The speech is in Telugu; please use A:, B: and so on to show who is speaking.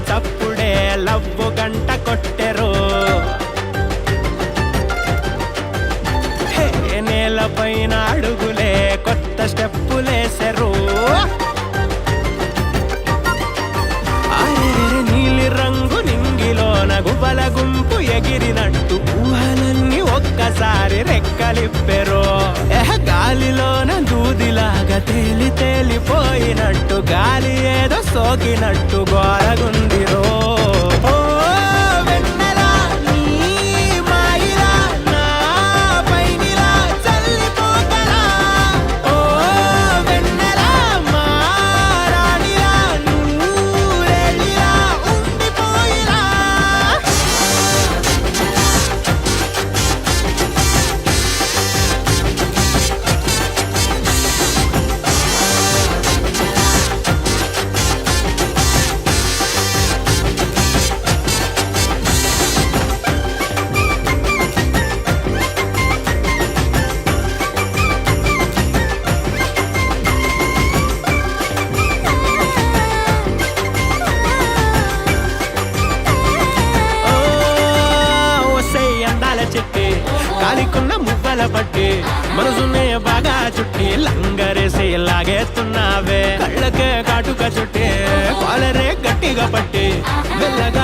A: చప్పుడే లవ్వు గంట కొట్టెరు నేల పైన అడుగులే కొత్త స్టెప్పులేసెరు నీలి రంగు నింగిలోన గుబల గుంపు ఎగిరినట్టు ఊహలన్నీ ఒక్కసారి రెక్కలిప్పెరు గాలిలోన దూదిలాగా తేలి తేలిపోయినట్టు గాలి ఏదో సోకినట్టు గోరగుందిరో కాలికున్న మువ్వల పట్టి మనసునే బాగా చుట్టి లంగరేసి లాగేస్తున్నావే కళ్ళకే కాటుక చుట్టి కాలరే గట్టిగా పట్టి వెళ్ళగా